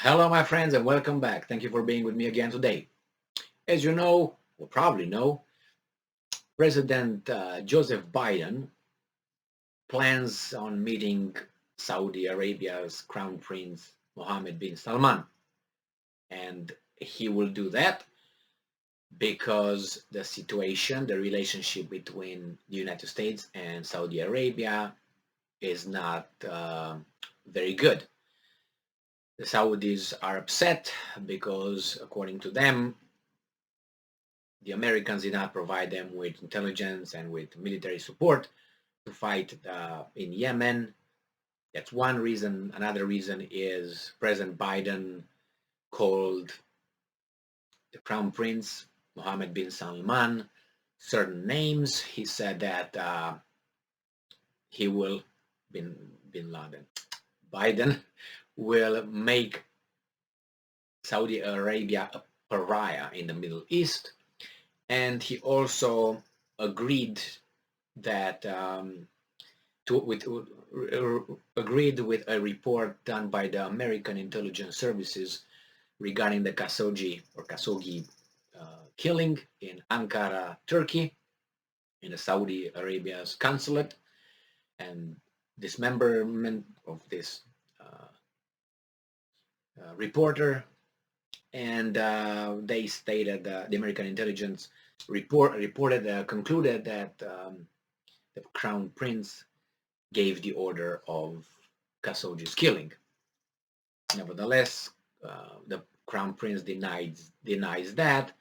Hello, my friends, and welcome back. Thank you for being with me again today. As you know, or probably know, President Joseph Biden plans on meeting Saudi Arabia's Crown Prince Mohammed bin Salman. And he will do that because the situation, the relationship between the United States and Saudi Arabia is not very good. The Saudis are upset because, according to them, the Americans did not provide them with intelligence and with military support to fight in Yemen. That's one reason. Another reason is President Biden called the Crown Prince Mohammed bin Salman certain names. He said that he will bin Laden. Biden will make Saudi Arabia a pariah in the Middle East, and he also agreed that agreed with a report done by the American intelligence services regarding the Khashoggi killing in Ankara, Turkey, in the Saudi Arabia's consulate, and dismemberment of this reporter. And they stated the American intelligence concluded that the Crown Prince gave the order of Khashoggi's killing. Nevertheless, the Crown Prince denies that,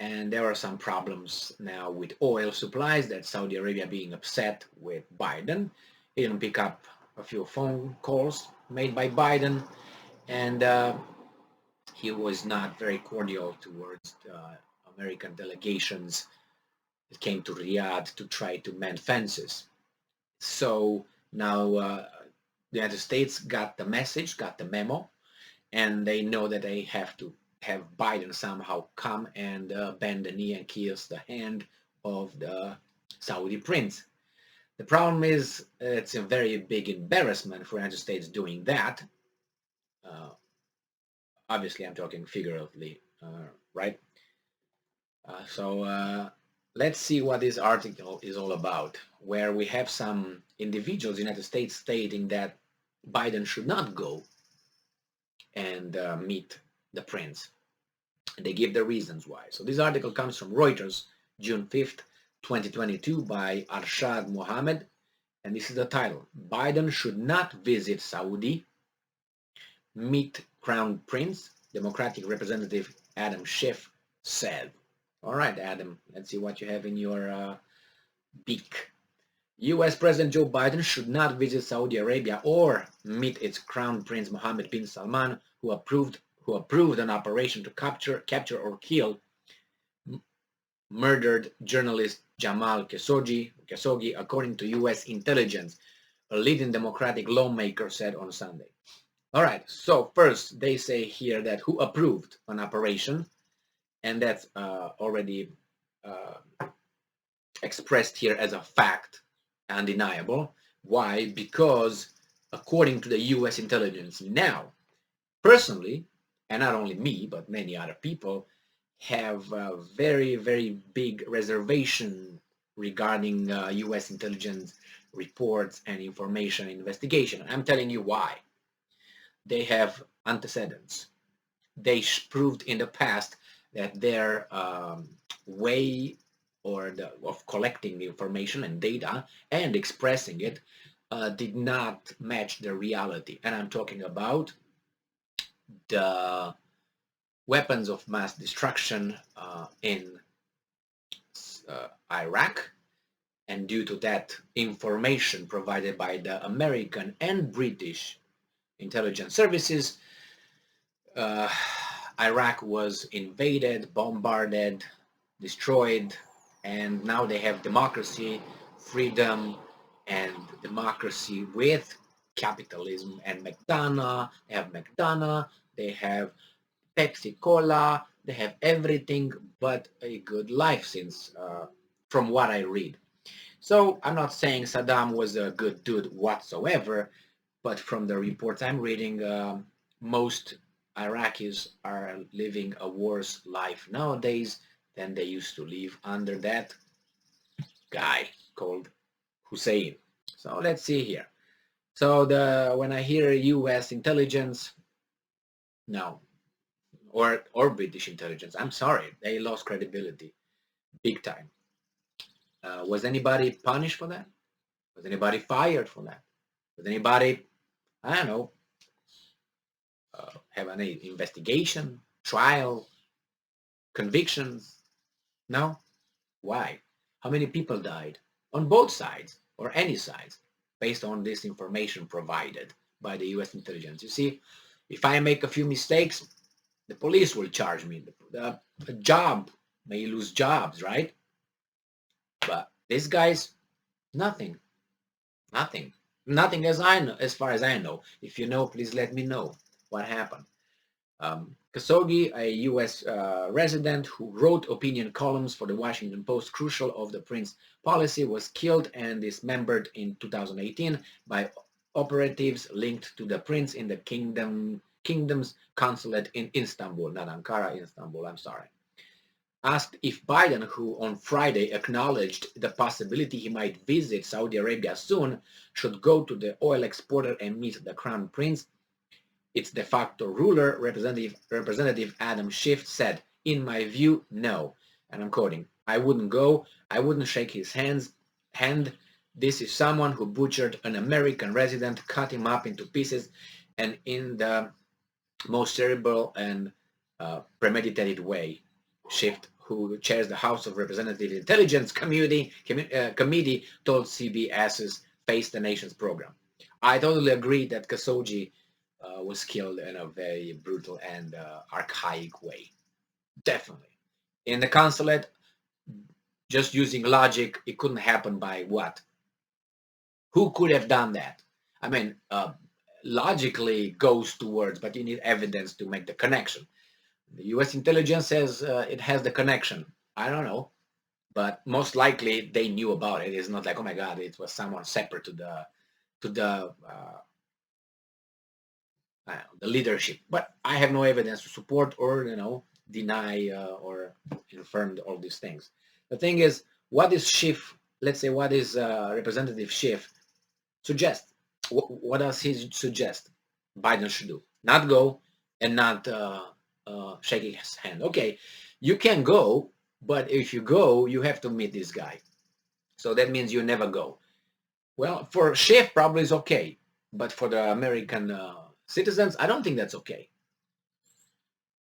and there are some problems now with oil supplies. That Saudi Arabia being upset with Biden. He didn't pick up a few phone calls made by Biden, and he was not very cordial towards American delegations that came to Riyadh to try to mend fences. So now the United States got the message, got the memo, and they know that they have to have Biden somehow come and bend the knee and kiss the hand of the Saudi prince. The problem is it's a very big embarrassment for the United States doing that. Uh, Obviously, I'm talking figuratively, right? So let's see what this article is all about, where we have some individuals in the United States stating that Biden should not go and meet the prince. And they give the reasons why. So this article comes from Reuters, June 5th, 2022, by Arshad Mohammed, and this is the title: Biden should not visit Saudi, meet Crown Prince, Democratic Representative Adam Schiff said. All right, Adam, let's see what you have in your beak. U.S. President Joe Biden should not visit Saudi Arabia or meet its Crown Prince Mohammed bin Salman, who approved an operation to capture or kill murdered journalist Jamal Khashoggi, according to U.S. intelligence, a leading Democratic lawmaker said on Sunday. All right, so first they say here that who approved an operation, and that's already expressed here as a fact, undeniable. Why? Because according to the U.S. intelligence now, personally, and not only me, but many other people, have a very, very big reservation regarding U.S. intelligence reports and information investigation. I'm telling you why. They have antecedents. They proved in the past that their way of collecting information and data and expressing it did not match the reality. And I'm talking about the weapons of mass destruction in Iraq. And due to that information provided by the American and British intelligence services, Iraq was invaded, bombarded, destroyed, and now they have democracy, freedom, and democracy with capitalism and McDonough. They have McDonough, they have Pepsi Cola, they have everything but a good life since, from what I read. So I'm not saying Saddam was a good dude whatsoever, but from the reports I'm reading, most Iraqis are living a worse life nowadays than they used to live under that guy called Hussein. So let's see here. So when I hear U.S. intelligence, no, or British intelligence, I'm sorry, they lost credibility big time. Was anybody punished for that? Was anybody fired for that? Was anybody, I don't know, have any investigation, trial, convictions? No? Why? How many people died? On both sides, or any sides, based on this information provided by the US intelligence. You see, if I make a few mistakes, the police will charge me. The job may lose jobs, right? But these guys, nothing, nothing, nothing as I know, as far as I know. If you know, please let me know what happened. Khashoggi, a U.S. Resident who wrote opinion columns for the Washington Post, crucial of the prince policy, was killed and dismembered in 2018 by operatives linked to the prince in the kingdom's consulate in Istanbul, not Ankara, Istanbul, I'm sorry. Asked if Biden, who on Friday acknowledged the possibility he might visit Saudi Arabia soon, should go to the oil exporter and meet the crown prince, its de facto ruler, Representative Adam Schiff, said, "In my view, no." And I'm quoting, "I wouldn't go. I wouldn't shake his hand. This is someone who butchered an American resident, cut him up into pieces, and in the most terrible and premeditated way." Schiff, who chairs the House of Representatives Intelligence Committee, told CBS's Face the Nation's program. I totally agree that Khashoggi was killed in a very brutal and archaic way. Definitely. In the consulate, just using logic, it couldn't happen by what? Who could have done that? I mean, logically goes towards, but you need evidence to make the connection. The U.S. intelligence says it has the connection. I don't know, but most likely they knew about it. It's not like, oh my God, it was someone separate to the the leadership. But I have no evidence to support or deny or confirm all these things. The thing is, what is Schiff? Let's say, what is Representative Schiff suggest? What does he suggest Biden should do? Not go and not shaking his hand. Okay, you can go, but if you go, you have to meet this guy. So that means you never go. Well, for Schiff, probably is okay, but for the American citizens, I don't think that's okay.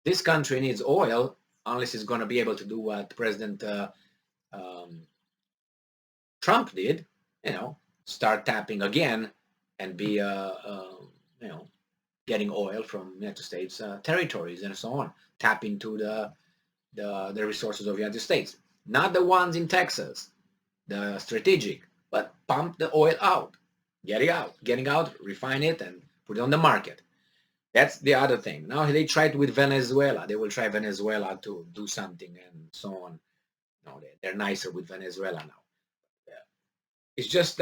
This country needs oil unless it's going to be able to do what President Trump did, start tapping again and be, getting oil from United States territories and so on, tap into the resources of the United States, not the ones in Texas, the strategic, but pump the oil out, getting out, refine it, and put it on the market. That's the other thing. Now they tried with Venezuela. They will try Venezuela to do something and so on. No, they're nicer with Venezuela now. It's just,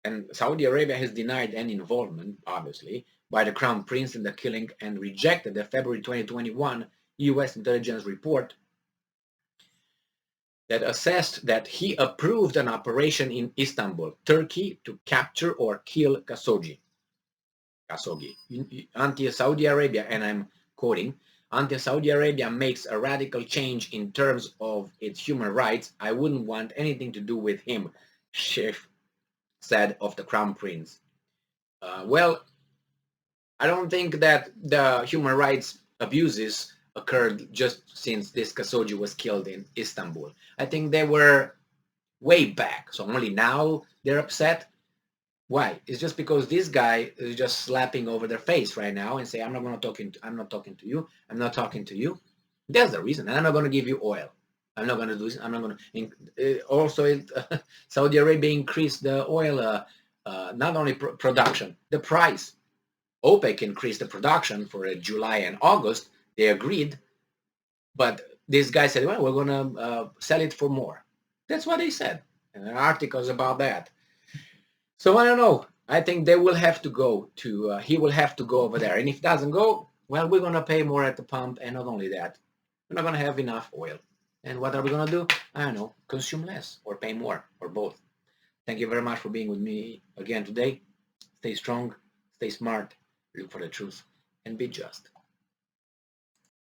and Saudi Arabia has denied any involvement, obviously, by the Crown Prince in the killing and rejected the February 2021 U.S. intelligence report that assessed that he approved an operation in Istanbul, Turkey, to capture or kill Khashoggi. Anti-Saudi Arabia, and I'm quoting, "Anti-Saudi Arabia makes a radical change in terms of its human rights. I wouldn't want anything to do with him," Schiff said of the Crown Prince. Well, I don't think that the human rights abuses occurred just since this Khashoggi was killed in Istanbul. I think they were way back. So only now they're upset. Why? It's just because this guy is just slapping over their face right now and say, I'm not talking to you. I'm not talking to you. That's the reason. And I'm not going to give you oil. I'm not going to do this. I'm not going to. Also, Saudi Arabia increased the oil, not only production, the price. OPEC increased the production for July and August. They agreed. But this guy said, well, we're going to sell it for more. That's what they said. And there are articles about that. So I don't know. I think they will have to go to, he will have to go over there. And if it doesn't go, well, we're going to pay more at the pump. And not only that, we're not going to have enough oil. And what are we going to do? I don't know, consume less or pay more or both. Thank you very much for being with me again today. Stay strong, stay smart, look for the truth, and be just.